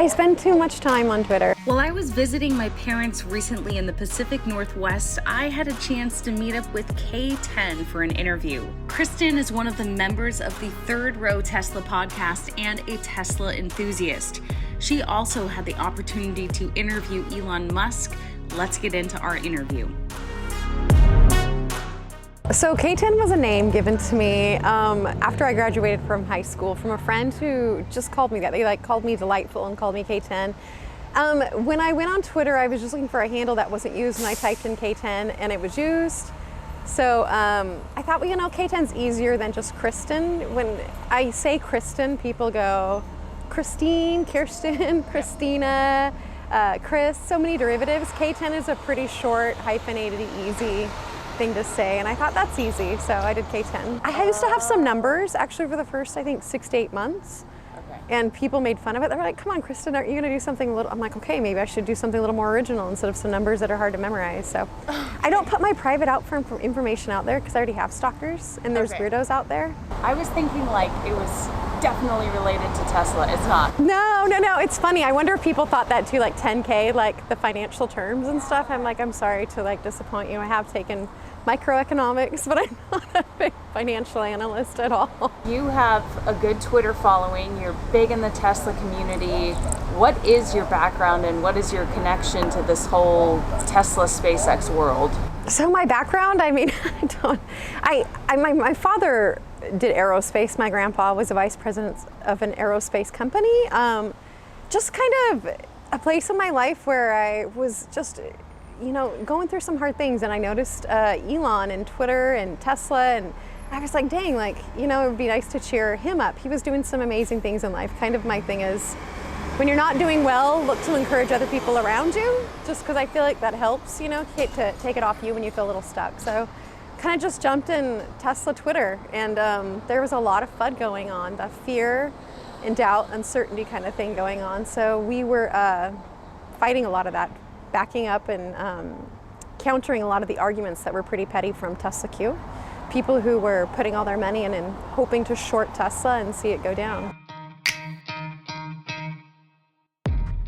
I spend too much time on Twitter. While I was visiting my parents recently in the Pacific Northwest, I had a chance to meet up with K10 for an interview. Kristen is one of the members of the Third Row Tesla podcast and a Tesla enthusiast. She also had the opportunity to interview Elon Musk. Let's get into our interview. So K10 was a name given to me after I graduated from high school from a friend who just called me that. They called me delightful and called me K10. When I went on Twitter, I was just looking for a handle that wasn't used, and I typed in K10 and it was used. So I thought, well, you know, K10's easier than just Kristen. When I say Kristen, people go Christine, Kirsten, Christina, Chris, so many derivatives. K10 is a pretty short, hyphenated, easy thing to say, and I thought that's easy, so I did K10. I used to have some numbers actually for the first, I think, 6 to 8 months. Okay. And people made fun of it. They were like, come on, Kristen, aren't you gonna do something a little, I'm like, okay, maybe I should do something a little more original instead of some numbers that are hard to memorize. So I don't put my private information out there because I already have stalkers and there's weirdos out there. I was thinking like it was definitely related to Tesla. It's not. No, it's funny. I wonder if people thought that too, like 10K, like the financial terms and stuff. I'm like, I'm sorry to like disappoint you. I have taken microeconomics, but I'm not a big financial analyst at all. You have a good Twitter following. You're big in the Tesla community. What is your background and what is your connection to this whole Tesla SpaceX world? So my background, I mean, my father did aerospace. My grandpa was a vice president of an aerospace company. Just kind of a place in my life where I was just, you know, going through some hard things, and I noticed Elon and Twitter and Tesla, and I was like, dang, like, you know, it would be nice to cheer him up. He was doing some amazing things in life. Kind of my thing is, when you're not doing well, look to encourage other people around you, just because I feel like that helps, you know, to take it off you when you feel a little stuck. So kind of just jumped in Tesla Twitter, and there was a lot of FUD going on, the fear and doubt, uncertainty kind of thing going on. So we were fighting a lot of that, backing up and countering a lot of the arguments that were pretty petty from Tesla Q. People who were putting all their money in and hoping to short Tesla and see it go down.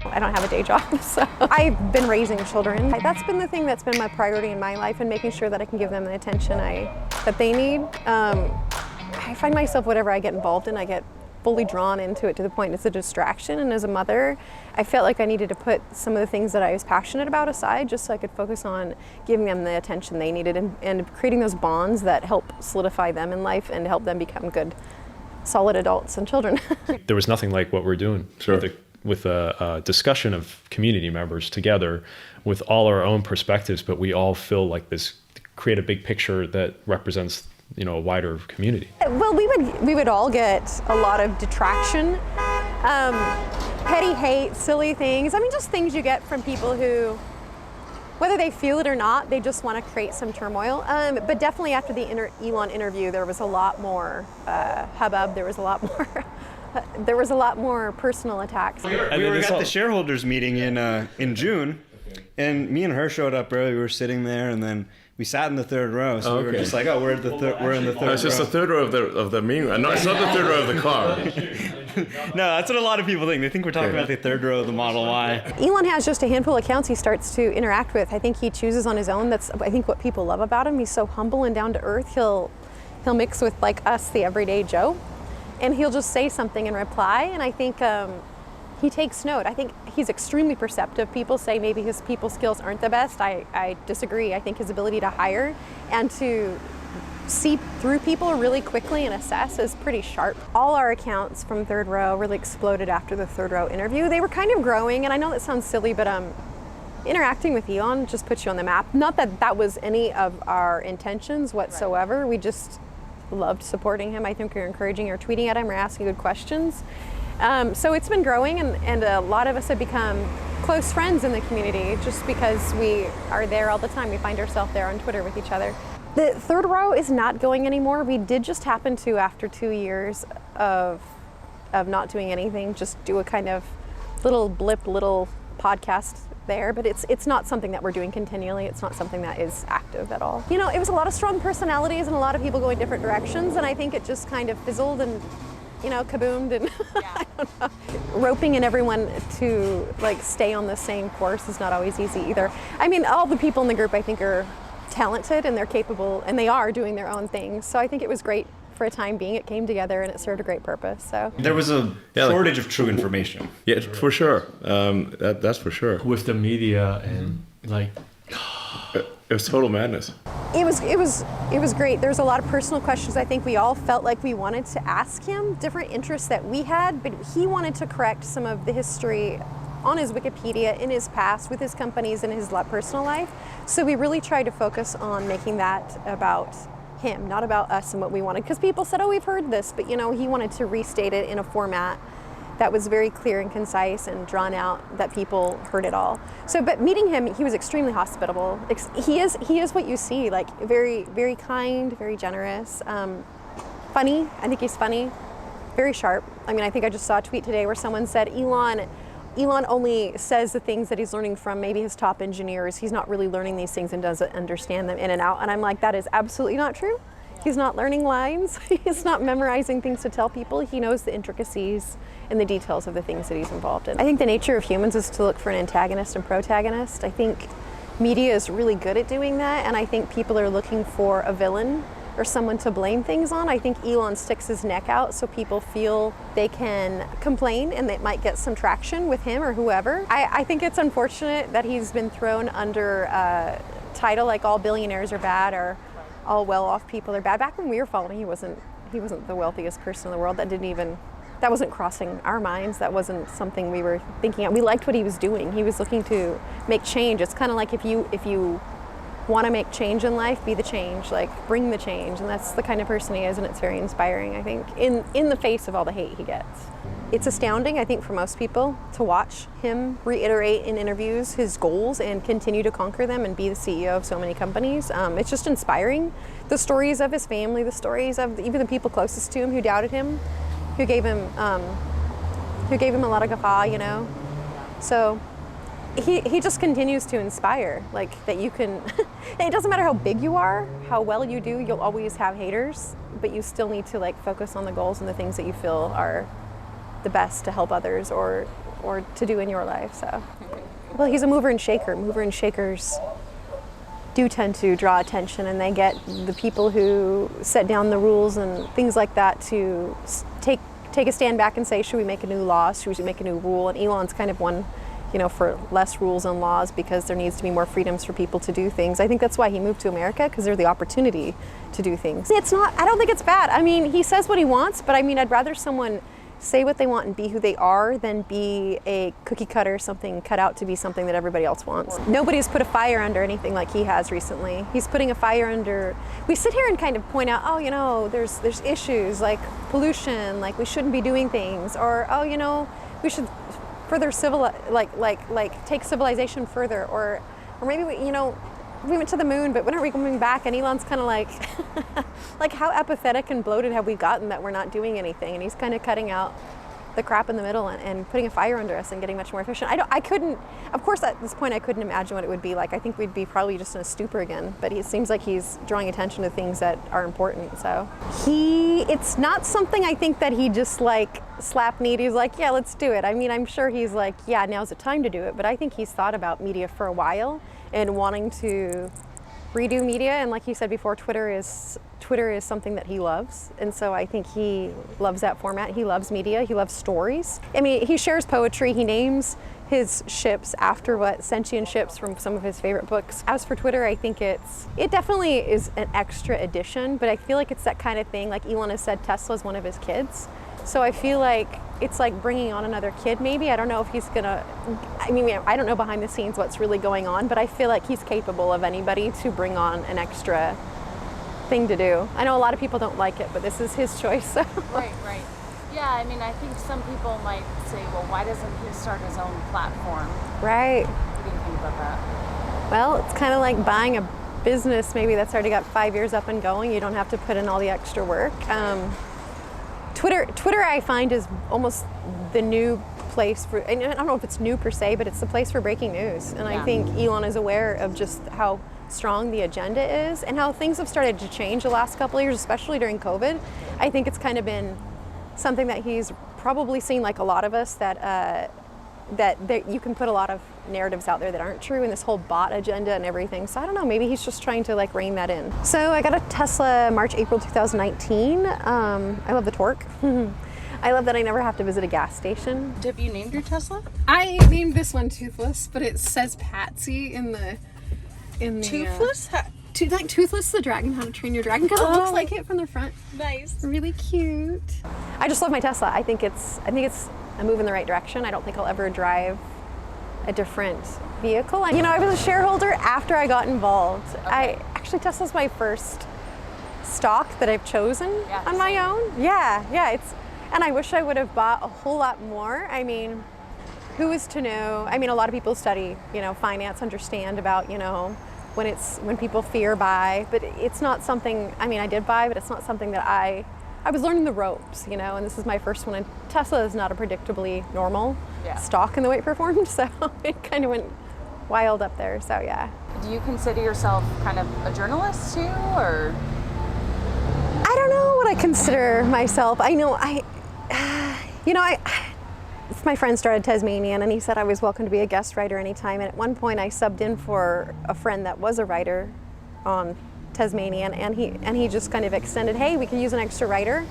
I don't have a day job, so I've been raising children. That's been the thing that's been my priority in my life, and making sure that I can give them the attention that they need. I find myself, whatever I get involved in, I get fully drawn into it to the point it's a distraction. And as a mother, I felt like I needed to put some of the things that I was passionate about aside just so I could focus on giving them the attention they needed and creating those bonds that help solidify them in life and help them become good, solid adults and children. There was nothing like what we're doing with a discussion of community members together with all our own perspectives, but we all feel like this, create a big picture that represents, you know, a wider community. Well, we would all get a lot of detraction, petty hate, silly things. I mean, just things you get from people who, whether they feel it or not, they just want to create some turmoil. But definitely after the Elon interview, there was a lot more hubbub. There was a lot more. There was a lot more personal attacks. We were at the shareholders meeting in June, and me and her showed up early. We were sitting there, and then we sat in the third row. So we were just like, oh, we're in the third row. It's just the third row of the meeting. It's not the third row of the car. No, that's what a lot of people think. They think we're talking about the third row of the Model Y. Elon has just a handful of accounts he starts to interact with. I think he chooses on his own. That's, I think, what people love about him. He's so humble and down to earth. He'll mix with like us, the everyday Joe, and he'll just say something and reply. And I think he takes note. I think he's extremely perceptive. People say maybe his people skills aren't the best. I disagree. I think his ability to hire and to see through people really quickly and assess is pretty sharp. All our accounts from Third Row really exploded after the Third Row interview. They were kind of growing, and I know that sounds silly, but interacting with Elon just puts you on the map. Not that that was any of our intentions whatsoever. We just loved supporting him. I think we're encouraging or tweeting at him or asking good questions. So it's been growing, and a lot of us have become close friends in the community just because we are there all the time. We find ourselves there on Twitter with each other. The Third Row is not going anymore. We did just happen to, after 2 years of not doing anything, just do a kind of little podcast there, but it's not something that we're doing continually. It's not something that is active at all. You know, it was a lot of strong personalities and a lot of people going different directions, and I think it just kind of fizzled, and kaboomed and I don't know. Roping in everyone to like stay on the same course is not always easy either. I mean, all the people in the group I think are talented and they're capable and they are doing their own things. So I think it was great for a time being. It came together and it served a great purpose. So there was a shortage of true information. Yeah, for sure. That's for sure. With the media and like, it was total madness. It was great. There's a lot of personal questions I think we all felt like we wanted to ask him, different interests that we had, but he wanted to correct some of the history on his Wikipedia, in his past, with his companies, and his personal life. So we really tried to focus on making that about him, not about us and what we wanted. Because people said, oh, we've heard this, but he wanted to restate it in a format that was very clear and concise and drawn out, that people heard it all. So, but meeting him, he was extremely hospitable. He is what you see, like very, very kind, very generous, funny. I think he's funny, very sharp. I mean, I think I just saw a tweet today where someone said Elon only says the things that he's learning from maybe his top engineers. He's not really learning these things and doesn't understand them in and out. And I'm like, that is absolutely not true. He's not learning lines. He's not memorizing things to tell people. He knows the intricacies and the details of the things that he's involved in. I think the nature of humans is to look for an antagonist and protagonist. I think media is really good at doing that, and I think people are looking for a villain or someone to blame things on. I think Elon sticks his neck out so people feel they can complain and it might get some traction with him or whoever. I think it's unfortunate that he's been thrown under a title like all billionaires are bad or all well-off people are bad. Back when we were following, he wasn't the wealthiest person in the world. That wasn't crossing our minds. That wasn't something we were thinking of. We liked what he was doing. He was looking to make change. It's kind of like if you want to make change in life, be the change, like bring the change. And that's the kind of person he is, and it's very inspiring, I think, in the face of all the hate he gets. It's astounding, I think, for most people to watch him reiterate in interviews his goals and continue to conquer them and be the CEO of so many companies. It's just inspiring. The stories of his family, the stories of even the people closest to him who doubted him, who gave him a lot of guffaw, So he just continues to inspire, like that you can, it doesn't matter how big you are, how well you do, you'll always have haters, but you still need to like focus on the goals and the things that you feel are the best to help others or to do in your life. So, well, he's a mover and shaker. Mover and shakers do tend to draw attention, and they get the people who set down the rules and things like that to take a stand back and say, should we make a new law? Should we make a new rule? And Elon's kind of one, for less rules and laws because there needs to be more freedoms for people to do things. I think that's why he moved to America, because there's the opportunity to do things. I don't think it's bad. I mean, he says what he wants, but I mean, I'd rather someone say what they want and be who they are than be a cookie cutter, something cut out to be something that everybody else wants. Nobody's put a fire under anything like he has recently. He's putting a fire under, we sit here and kind of point out, there's issues like pollution, like we shouldn't be doing things, or, we should further take civilization further, or maybe we went to the moon, but when are we coming back? And Elon's kind of like, like how apathetic and bloated have we gotten that we're not doing anything? And he's kind of cutting out the crap in the middle and putting a fire under us and getting much more efficient. Of course at this point I couldn't imagine what it would be like. I think we'd be probably just in a stupor again, but it seems like he's drawing attention to things that are important. So it's not something I think that he just like slap need. He's like, yeah, let's do it. I mean, I'm sure he's like, yeah, now's the time to do it. But I think he's thought about media for a while and wanting to redo media. And like you said before, Twitter is something that he loves. And so I think he loves that format. He loves media. He loves stories. I mean, he shares poetry. He names his ships after sentient ships from some of his favorite books. As for Twitter, I think it definitely is an extra addition, but I feel like it's that kind of thing. Like Elon has said, Tesla's one of his kids. So I feel like it's like bringing on another kid maybe. I don't know if he's gonna, I don't know behind the scenes what's really going on, but I feel like he's capable of anybody to bring on an extra thing to do. I know a lot of people don't like it, but this is his choice. So. Right. Yeah, I mean, I think some people might say, well, why doesn't he start his own platform? Right. What do you think about that? Well, it's kind of like buying a business maybe that's already got 5 years up and going. You don't have to put in all the extra work. Twitter I find is almost the new place for, and I don't know if it's new per se, but it's the place for breaking news. And I think Elon is aware of just how strong the agenda is and how things have started to change the last couple of years, especially during COVID. I think it's kind of been something that he's probably seen, like a lot of us, that you can put a lot of narratives out there that aren't true, and this whole bot agenda and everything. So I don't know, maybe he's just trying to like rein that in. So I got a Tesla April 2019. I love the torque. I love that I never have to visit a gas station. Have you named your Tesla? I named this one Toothless, but it says Patsy in the Toothless? like Toothless the dragon, How to Train Your Dragon, because it looks like it from the front. Nice. Really cute. I just love my Tesla. I think it's a move in the right direction. I don't think I'll ever drive a different vehicle. You know, I was a shareholder after I got involved. Okay. Tesla's my first stock that I've chosen on my own. Yeah, and I wish I would have bought a whole lot more. I mean, who is to know? I mean, a lot of people study, finance, understand about, when people fear buy, but it's not something, I did buy, but it's not something that I was learning the ropes, and this is my first one, and Tesla is not a predictably normal stock in the way it performed, so it kind of went wild up there, so yeah. Do you consider yourself kind of a journalist too, or? I don't know what I consider myself. I know my friend started Tasmanian, and he said I was welcome to be a guest writer anytime, and at one point I subbed in for a friend that was a writer on Tasmanian, and he just kind of extended, hey, we can use an extra writer,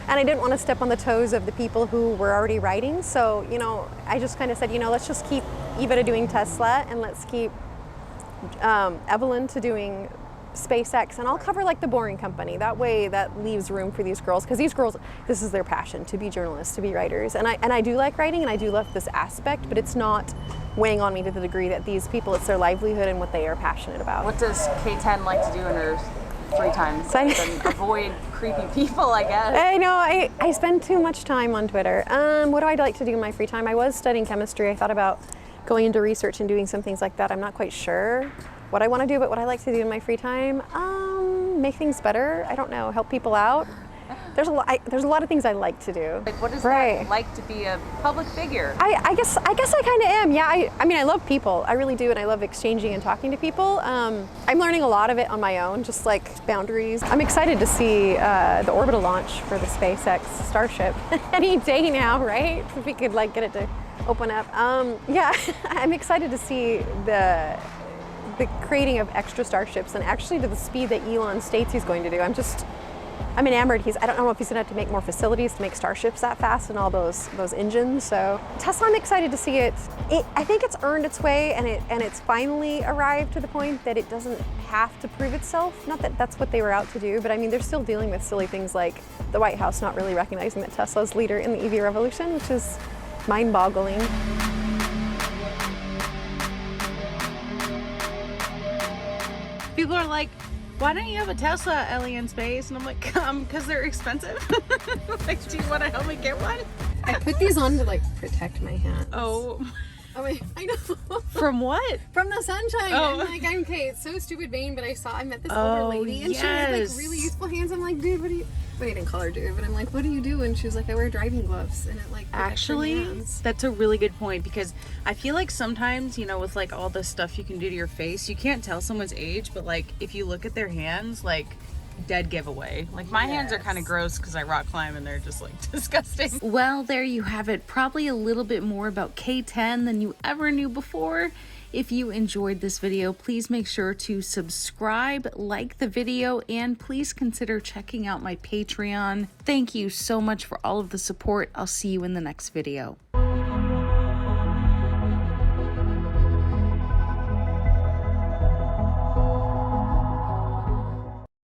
and I didn't want to step on the toes of the people who were already writing, so I just kind of said, let's just keep Eva to doing Tesla, and let's keep Evelyn to doing SpaceX, and I'll cover like the boring company. That way that leaves room for these girls, because these girls, this is their passion, to be journalists, to be writers, and I do like writing, and I do love this aspect, but it's not weighing on me to the degree that these people, it's their livelihood and what they are passionate about. What does K10 like to do in her free time? And avoid creepy people, I guess. I know, I spend too much time on Twitter. What do I like to do in my free time? I was studying chemistry. I thought about going into research and doing some things like that. I'm not quite sure what I want to do, but what I like to do in my free time, make things better. I don't know, help people out. There's a lot of things I like to do. Like, what is that like to be a public figure? I guess I kind of am. Yeah, I love people. I really do, and I love exchanging and talking to people. I'm learning a lot of it on my own, just like boundaries. I'm excited to see the orbital launch for the SpaceX Starship any day now, right? If we could like get it to open up. Yeah, I'm excited to see the creating of extra starships, and actually to the speed that Elon states he's going to do. I'm enamored. I don't know if he's going to have to make more facilities to make starships that fast and all those engines. So Tesla, I'm excited to see it. I think it's earned its way, and it's finally arrived to the point that it doesn't have to prove itself. Not that that's what they were out to do, but they're still dealing with silly things like the White House not really recognizing that Tesla's leader in the EV revolution, which is mind-boggling. People are like, why don't you have a Tesla, Ellie, in space? And I'm like, because they're expensive. Like, do you want to help me get one? I put these on to like protect my hands. Oh. Oh wait, I know. From what? From the sunshine. Oh. I'm like, okay, it's so stupid vain, but I met this older lady, and she has like really useful hands. I'm like, dude, what do you? Wait, I didn't call her dude, but I'm like, what do you do? And she was like, I wear driving gloves, and it like actually, that's a really good point, because I feel like sometimes, with like all the stuff you can do to your face, you can't tell someone's age, but like if you look at their hands, like dead giveaway. Like my hands are kind of gross because I rock climb and they're just like disgusting. Well, there you have it. Probably a little bit more about K10 than you ever knew before. If you enjoyed this video, please make sure to subscribe, like the video, and please consider checking out my Patreon. Thank you so much for all of the support. I'll see you in the next video.